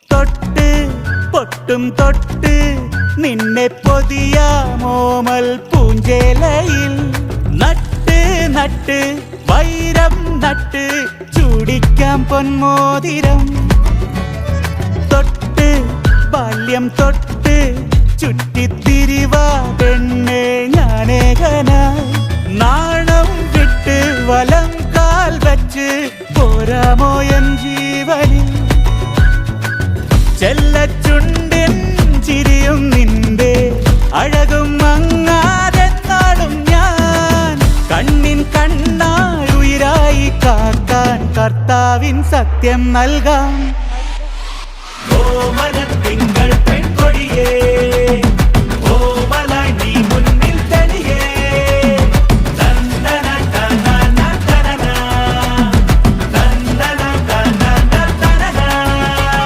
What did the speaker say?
തൊട്ട് പൊട്ടും തൊട്ട് നിന്നെ പൊതിയാമോമൽ പൂഞ്ചേലയിൽ നട്ട് നട്ട് വൈരം നട്ട് ചൂടിക്കാം പൊന്മോതിരം. തൊട്ട് ബാല്യം തൊട്ട് ചുറ്റിത്തിരിവാ പെണ്ണെ ഞാനേകനായി. നാണം വിട്ട് വലം കാൽ വച്ച് പോരാമോ എൻ ജീവനിൽ. ചെല്ലച്ചുണ്ടിൻ ചിരിയും നിന്റെ അഴകും മങ്ങാതെ നാടും ഞാൻ. കണ്ണിൻ കണ്ണായി ഉയിരായി കാക്കാൻ കർത്താവിൻ സത്യം നൽകാം.